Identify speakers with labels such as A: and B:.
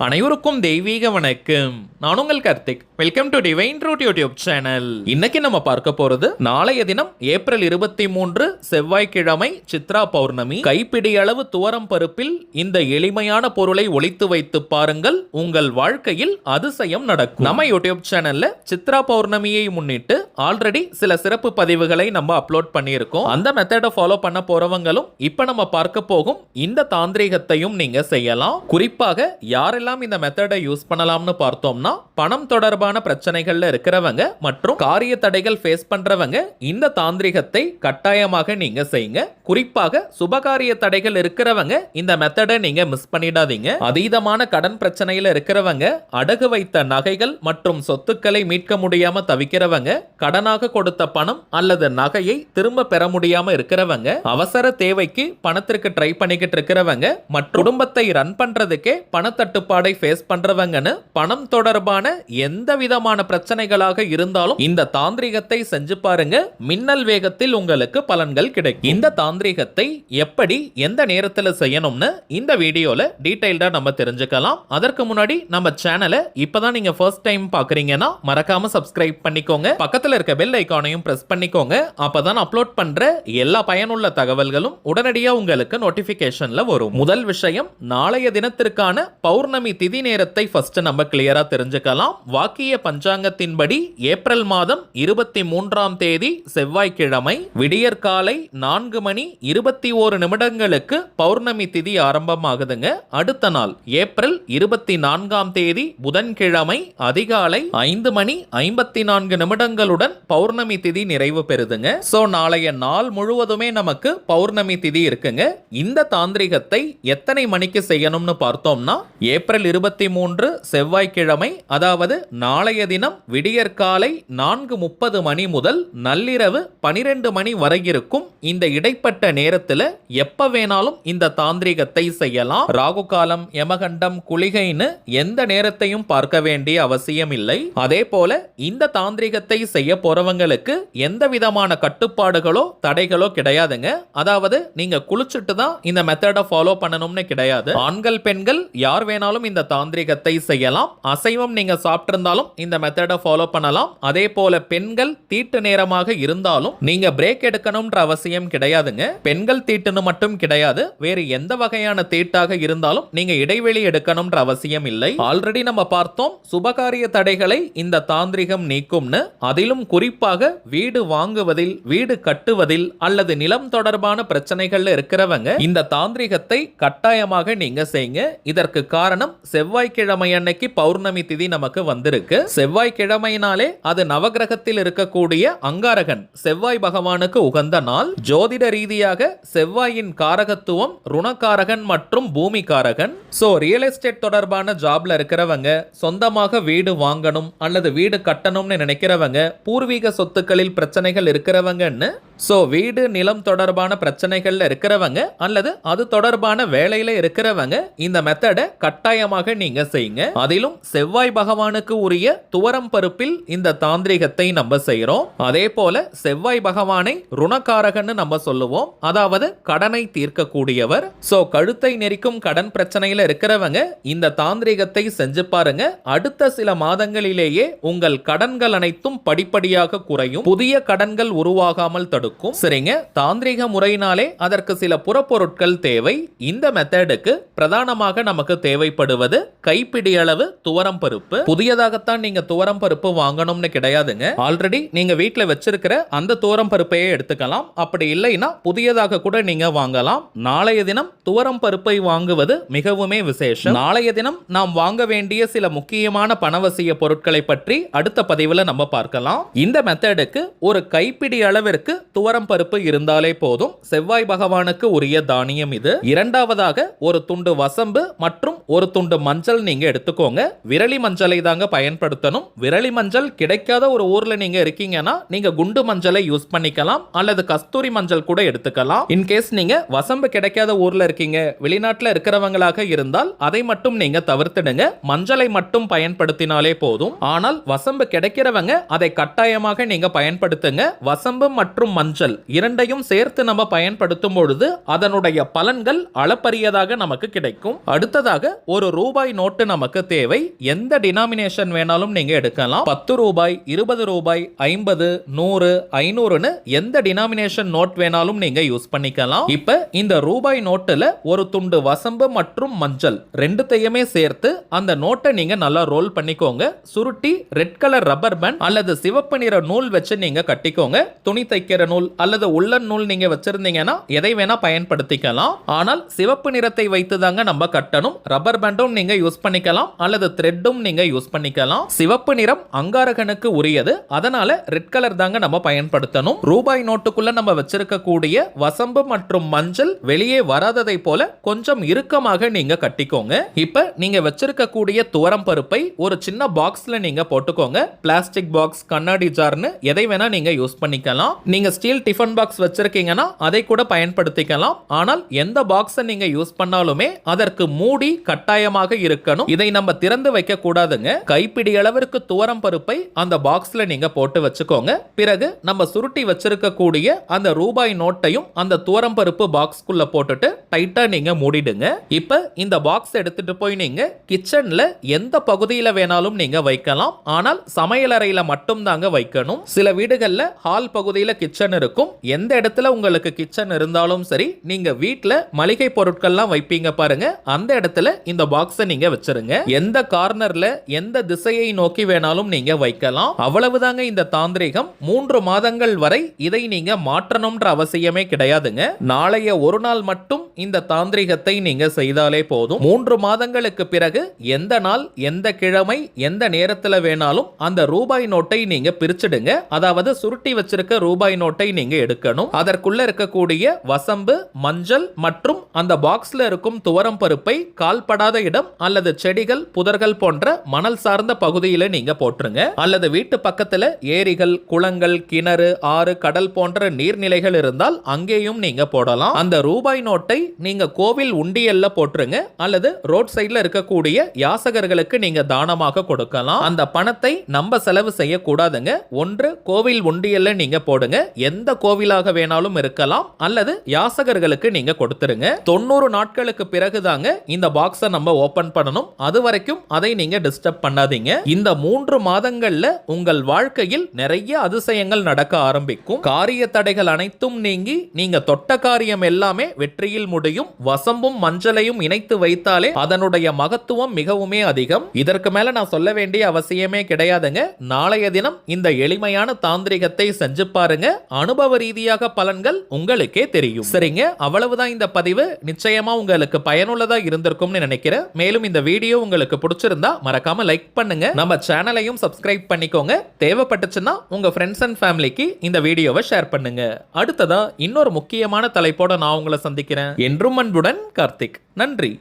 A: அனைவருக்கும் தெய்வீக வணக்கம். நான் உங்கள் Karthik. Welcome to divine truth YouTube channel. இன்னைக்கு நம்ம பார்க்க போறது நாளைய தினம் ஏப்ரல் 23 செவ்வாய்க்கிழமை சித்ரா பௌர்ணமி. கைப்பிடி அளவு துவரம் பருப்பில் இந்த எளிமையான பொருளை ஒளித்து வைத்து பாருங்கள், உங்கள் வாழ்க்கையில் அதிசயம் நடக்கும். நம்ம யூடியூப் சேனல்ல சித்ரா பௌர்ணமியை முன்னிட்டு ஆல்ரெடி சில சிறப்பு பதிவுகளை நம்ம அப்லோட் பண்ணியிருக்கோம். அந்த மெத்தடை ஃபாலோ பண்ண போறவங்களும் இப்ப நம்ம பார்க்க போகும் இந்த தாந்திரிகத்தையும் நீங்க செய்யலாம். குறிப்பாக யாரெல்லாம் இந்த மெத்தடை யூஸ் பண்ணலாம்னு பார்த்தோம்னா, பணம் தொடர்பான பிரச்சனைகள்ல இருக்கிறவங்க மற்றும் காரிய தடைகள் ஃபேஸ் பண்றவங்க இந்த தாந்திரிகத்தை கட்டாயமாக நீங்க செய்யுங்க. குறிப்பாக சுபகாரிய தடைகள் இருக்கிறவங்க இந்த மெத்தடை நீங்க மிஸ் பண்ணிடாதீங்க. அதீதமான கடன் பிரச்சனையில இருக்கிறவங்க, அடகு வைத்த நகைகள் மற்றும் சொத்துக்களை மீட்க முடியாம தவிக்கிறவங்க, கடனாக கொடுத்த பணம் அல்லது நகையை திரும்ப பெற முடியாம இருக்கிறவங்க, அவசர தேவைக்கு பணத்திற்கு ட்ரை பண்ணிக்கிட்டு இருக்கிறவங்க மற்றும் குடும்பத்தை ரன் பண்றதுக்கே பணத்தட்டுப்பாடை ஃபேஸ் பண்றவங்கன்னு பணம் தொடர்பான எந்த விதமான பிரச்சனைகளாக இருந்தாலும் இந்த தாந்திரிகத்தை செஞ்சு பாருங்க. மின்னல் வேகத்தில் உங்களுக்கு பலன்கள் கிடைக்கும். இந்த தாந்திரிகத்தை எப்படி எந்த நேரத்தில் செய்யணும்னு இந்த வீடியோல டீடைல்டா நம்ம தெரிஞ்சுக்கலாம். அதற்கு முன்னாடி நம்ம சேனலை இப்பதான் நீங்க ஃபர்ஸ்ட் டைம் பாக்குறீங்கன்னா மறக்காம சப்ஸ்கிரைப் பண்ணிக்கோங்க. பக்கத்துல இருக்க பெல் ஐகானையும் பிரஸ் பண்ணிக்கோங்க. அப்பதான் அப்லோட் பண்ற எல்லா பயனுள்ள தகவல்களும் உடனடியாக உங்களுக்கு நோட்டிபிகேஷன்ல வரும். முதல் விஷயம், நாளைய தினத்திற்கான பௌர்ணமி திதி நேரத்தை ஃபர்ஸ்ட் நம்ம கிளியரா தெரிஞ்சுக்கலாம். வாக்கிய பஞ்சாங்கத்தின்படி ஏப்ரல் மாதம் 23ஆம் தேதி செவ்வாய்க்கிழமை விடியற்காலை 4:21 பௌர்ணமி திதி ஆரம்பமாகுதுங்க. அடுத்த நாள் ஏப்ரல் 24ஆம் தேதி புதன்கிழமை அதிகாலை 5:54 பௌர்ணமி திதி நிறைவு பெறுதுங்க. சோ நாளைய நாள் முழுவதுமே நமக்கு பௌர்ணமி திதி இருக்குங்க. இந்த தாந்திரிகத்தை எத்தனை மணிக்கு செய்யணும்னு பார்த்தோம்னா, ஏப்ரல் 23 செவ்வாய்க்கிழமை, அதாவது நாளைய தினம் விடியற்காலை 4:30 மணி முதல் நள்ளிரவு 12 மணி வரை இருக்கும் இந்த இடைப்பட்ட நேரத்தில் எப்ப வேணாலும் இந்த தாந்திரிகத்தை செய்யலாம். ராகு காலம், யமகண்டம், குளிகைன்னு எந்த நேரத்தையும் பார்க்க வேண்டிய அவசியம் இல்லை. அதே போல இந்த தாந்திரிகத்தை செய்ய போறவங்களுக்கு எந்த விதமான கட்டுப்பாடுகளோ தடைகளோ கிடையாதுங்க. அதாவது நீங்க குளிச்சுட்டு தான் இந்த மெத்தடை ஃபாலோ பண்ணணும்னு கிடையாது. ஆண்கள் பெண்கள் யார் வேணாலும் இந்த தாந்திரிகத்தை செய்யலாம். அசைவம் நீங்க சாப்பிட்டிருந்தாலும் இந்த மெத்தடை ஃபாலோ பண்ணலாம். அதே போல பெண்கள் தீட்டு நேரமாக இருந்தாலும் நீங்க பிரேக் எடுக்கணும்ன்ற அவசியம் கிடையாதுங்க. பெண்கள் தீட்டுன்னு மட்டும் கிடையாது, வேறு எந்த வகையான தீட்டாக இருந்தாலும் நீங்க இடைவெளி எடுக்கணும்ன்ற அவசியம் இல்லை. ஆல்ரெடி நம்ம பார்த்தோம் சுபகாரிய தடைகளை இந்த தாந்திரிகம் நீக்கும்னு. அதிலும் குறிப்பாக வீடு வாங்குவதில், வீடு கட்டுவதில் அல்லது நிலம் தொடர்பான பிரச்சனைகள் இருக்கிறவங்க இந்த தாந்திரிகத்தை கட்டாயமாக நீங்க செய்யுங்க. இதற்கு காரணம் செவ்வாய்க்கிழமை அன்னைக்கு பௌர்ணமி திதி நமக்கு வந்திருக்கு. செவ்வாய்க்கிழமையினாலே அது நவகிரகத்தில் இருக்கக்கூடிய அங்காரகன் செவ்வாய் பகவானுக்கு உகந்த நாள். ஜோதிட ரீதியாக செவ்வாயின் காரகத்துவம் ருணகாரகன் மற்றும் பூமி காரகன். சோ ரியல் எஸ்டேட் தொடர்பான ஜாப்ல இருக்கிறவங்க, சொந்தமாக வீடு வாங்கணும் அல்லது வீடு கட்டணும்னு நினைக்கிறவங்க, பூர்வீக சொத்துக்களில் பிரச்சனைகள் இருக்கிறவங்கன்னு, சோ வீடு நிலம் தொடர்பான பிரச்சனைகள்ல இருக்கிறவங்க அல்லது அது தொடர்பான வேலையில இருக்கிறவங்க இந்த மெத்தடை கட்டாயமாக நீங்க செய்யுங்க. அதிலும் செவ்வாய் பகவானுக்கு உரிய துவரம் பருப்பில் இந்த தாந்திரிகத்தை நம்ம செய்யறோம். அதே போல செவ்வாய் பகவானை ருணகாரகன்னு நம்ம சொல்லுவோம், அதாவது கடனை தீர்க்கக்கூடியவர். சோ கழுத்தை நெரிக்கும் கடன் பிரச்சனையில இருக்கிறவங்க இந்த தாந்திரிகத்தை செஞ்சு பாருங்க. அடுத்த சில மாதங்களிலேயே உங்கள் கடன்கள் அனைத்தும் படிப்படியாக குறையும், புதிய கடன்கள் உருவாகாமல் தடுக்கும். சரிங்க, தாந்திரிக முறையினாலே அதற்கு சில புறப்பொருட்கள் தேவை. இந்த மெத்தடுக்கு பிரதானமாக நமக்கு தேவைப்படுவது கைப்பிடி அளவு துவரம் பருப்பு. புதியதாகத்தான் நீங்க துவரம் பருப்பு வாங்கணும்னு கிடையாதுங்க. ஆல்ரெடி நீங்க வீட்டுல வச்சிருக்கிற அந்த துவரம் பருப்பையே எடுத்துக்கலாம். அப்படி இல்லைன்னா புதியதாக கூட நீங்க வாங்கலாம். நாளைய தினம் துவரம் பருப்பை வாங்குவது மிகவுமே விசேஷம். நாளைய தினம் நாம் வாங்க வேண்டிய சில முக்கியமான பணவசிய பொருட்களை பற்றி அடுத்த பதிவுல நம்ம பார்க்கலாம். இந்த மெத்தடுக்கு ஒரு கைப்பிடி அளவிற்கு துவரம் பருப்பு இருந்தாலே போதும். செவ்வாய் பகவானுக்கு உரிய தானியம் இது. இரண்டாவதாக ஒரு துண்டு வசம்பு மற்றும் ஒரு துண்டு மஞ்சள் நீங்க எடுத்துக்கோங்க. விரலி மஞ்சளை தாங்க பயன்படுத்தணும். விரலி மஞ்சள் கிடைக்காத ஒரு ஊர்ல நீங்க இருக்கீங்கன்னா நீங்க குண்டு மஞ்சளை யூஸ் பண்ணிக்கலாம் அல்லது கஸ்தூரி மஞ்சள் கூட எடுத்துக்கலாம். இன்கேஸ் நீங்க வசம்பு கிடைக்காத ஊர்ல இருக்கீங்க, வெளிநாட்டுல இருக்கிறவங்களாக இருந்தால் அதை மட்டும் நீங்க தவிர்த்துடுங்க. மஞ்சளை மட்டும் பயன்படுத்தினாலே போதும். ஆனால் வசம்பு கிடைக்கிறவங்க அதை கட்டாயமாக நீங்க பயன்படுத்துங்க. வசம்பு மற்றும் மஞ்சள் இரண்டையும் சேர்த்து நம்ம பயன்படுத்தும் பொழுது அதனுடைய பலன்கள் அளப்பரியதாக நமக்கு கிடைக்கும். அடுத்ததாக ஒரு ரூபாய் நோட்டு நமக்கு தேவை. எந்த டினாமினேஷன் வேணாலும் நீங்க எடுக்கலாம். 10 ரூபாய், 20 ரூபாய், 50, 100, 500ன்னு எந்த டினாமினேஷன் நோட் வேணாலும் நீங்க யூஸ் பண்ணிக்கலாம். இப்ப இந்த ரூபாய் நோட்டுல ஒரு துண்டு வசம்பு மற்றும் மஞ்சள் ரெண்டுத்தையுமே சேர்த்து அந்த நோட்டை நீங்க நல்லா ரோல் பண்ணிக்கோங்க. சுருட்டி ரெட் கலர் ரப்பர் பேண்ட் அல்லது சிவப்பு நிற நூல் வச்சு நீங்க கட்டிக்கோங்க. துணி தைக்கிற நூல் அல்லது உள்ளன் நூல் நீங்க வச்சிருந்தீங்கன்னா எதை வேணா பயன்படுத்திக்கலாம். ஆனால் சிவப்பு நிறத்தை வைத்து தாங்க நம்ம கட்டணும். ரப்பர் பேண்டும் நீங்க யூஸ் பண்ணிக்கலாம் அல்லது த்ரெட்டும் நீங்க யூஸ் பண்ணிக்கலாம். சிவப்பு நிறம் அங்காரகனுக்கு உரியது, அதனால ரெட் கலர் தாங்க நம்ம பயன்படுத்தணும். ரூபாய் நோட்டுக்குள்ள நம்ம வச்சிருக்கக்கூடிய வசம்பு மற்றும் மஞ்சள் வெளியே வராததை போல கொஞ்சம் இறுக்கமாக நீங்க கட்டிக்கோங்க. இப்ப நீங்க வச்சிருக்கக்கூடிய துவரம் பருப்பை ஒரு சின்ன பாக்ஸ்ல நீங்க போட்டுக்கோங்க. பிளாஸ்டிக் பாக்ஸ், கண்ணாடி ஜார்னு எதை வேணா நீங்க யூஸ் பண்ணிக்கலாம். நீங்க ஸ்டீல் டிஃபன் பாக்ஸ் வச்சிருக்கீங்கன்னா அதை கூட பயன்படுத்திக்கலாம். ஆனால் எந்த பாக்ஸை நீங்க யூஸ் பண்ணாலுமே அதற்கு மூடி கட்டாயமாக இருக்கணும். இதை நம்ம திறந்து வைக்க கூடாதுங்க. கைப்பிடி அளவிற்கு துவரம் பருப்பை அந்த பாக்ஸ்ல நீங்க போட்டு வச்சுக்கோங்க. பிறகு நம்ம சுருட்டி வச்சிருக்கக்கூடிய அந்த ரூபாய் நோட்டையும் அந்த துவரம் பருப்பு பாக்ஸ்க்குள்ள போட்டுட்டு டைட்டா நீங்க மூடிடுங்க. இப்ப இந்த பாக்ஸ் எடுத்துட்டு போய் நீங்க கிச்சன்ல எந்த பகுதியில வேணாலும் நீங்க வைக்கலாம். ஆனால் சமையலறையில மட்டும் தாங்க வைக்கணும். சில வீடுகள்ல ஹால் பகுதியில கிச்சன் இருக்கும். எந்த இடத்துல உங்களுக்கு கிச்சன் இருந்தாலும் சரி, நீங்க வீட்ல மளிகை பொருட்கள்லாம் வைப்பீங்க பாருங்க, அந்த இடத்துல இந்த பாக்ஸை நீங்க வச்சிருங்க. எந்த கார்னர்ல எந்த திசையை நோக்கி வேணாலும் நீங்க வைக்கலாம். அவ்வளவுதாங்க இந்த தாந்திரிகம். 3 மாதங்கள் வரை இதை நீங்க மாற்றணும்ன்ற அவசியமே கிடையாதுங்க. நாளைய ஒரு நாள் மட்டும் இந்த தாந்திரிகத்தை நீங்க செய்தாலே போதும். 3 மாதங்களுக்கு பிறகு எந்த நாள், எந்த கிழமை, எந்த நேரத்துல வேணாலும் அந்த ரூபாய் நோட்டை நீங்க பிரிச்சிடுங்க. அதாவது சுருட்டி வச்சிருக்க ரூபாய் நோட்டை நீங்க எடுக்கணும். அதற்குள்ள இருக்கக்கூடிய வசம்பு, மஞ்சள் மற்றும் அந்த பாக்ஸ்ல இருக்கும் துவரம் பருப்பை கால்படாத இடம் அல்லது செடிகள், புதர்கள் போன்ற மணல் சார்ந்த பகுதியில நீங்க போட்டுருங்க. அல்லது வீட்டு பக்கத்துல ஏரிகள், குளங்கள், கிணறு, ஆறு, கடல் போன்ற நீர்நிலைகள் இருந்தால் அங்கேயும் நீங்க போடலாம். அந்த ரூபாய் நோட்டை நீங்க கோவில் உண்டியல்ல போட்டுருங்க அல்லது ரோட் சைட்ல இருக்கக்கூடிய யாசகர்களுக்கு நீங்க தானமாக கொடுக்கலாம். அந்த பணத்தை நம்ம செலவு செய்யக்கூடாதுங்க. ஒன்று கோவில் உண்டியல்ல நீங்க போடுங்க. எந்த கோவிலாக வேணாலும் இருக்கலாம் அல்லது யாசகர்களுக்கு நீங்க கொடுத்துருங்க. 90 நாட்களுக்கு பிறகுதாங்க இந்த பாக்ஸை நம்ம ஓபன் பண்ணணும். அது வரைக்கும் அதை நீங்க டிஸ்டர்ப் பண்ணாதீங்க. இந்த 3 மாதங்கள்ல உங்கள் வாழ்க்கையில் நிறைய அதிசயங்கள் நடக்க ஆரம்பிக்கும். காரிய தடைகள் அனைத்தும் நீங்கி நீங்க தொட்ட காரியம் எல்லாமே வெற்றியில் முடியும். வசம்பும் மஞ்சளையும் இணைத்து வைத்தாலே அதனுடைய மகத்துவம் மிகவுமே அதிகம். இதற்கு மேல நான் சொல்ல வேண்டிய அவசியமே கிடையாதுங்க. நாளைய தினம் இந்த எளிமையான தாந்திரிகத்தை செஞ்சு பாருங்க. அனுபவ ரீதியாக பலன்கள் உங்களுக்கே தெரியும். சரிங்க, அவ்வளவுதான் இந்த பதிவு. நிச்சயமா உங்களுக்கு பயனுள்ளதா இருந்திருக்கும்னு நினைக்கிறேன். மேலும் இந்த வீடியோ உங்களுக்கு பிடிச்சிருந்தா மறக்காம லைக் பண்ணுங்க. நம்ம சேனலையும் சப்ஸ்கிரைப் பண்ணிக்கோங்க. தேவைப்பட்டுச்சுன்னா உங்க ஃப்ரெண்ட்ஸ் அண்ட் ஃபேமிலிக்கு இந்த வீடியோவை ஷேர் பண்ணுங்க. அடுத்ததா இன்னொரு முக்கியமான தலைப்போட நான் உங்களை சந்திக்கிறேன். என்றும் அன்புடன் கார்த்திக். நன்றி.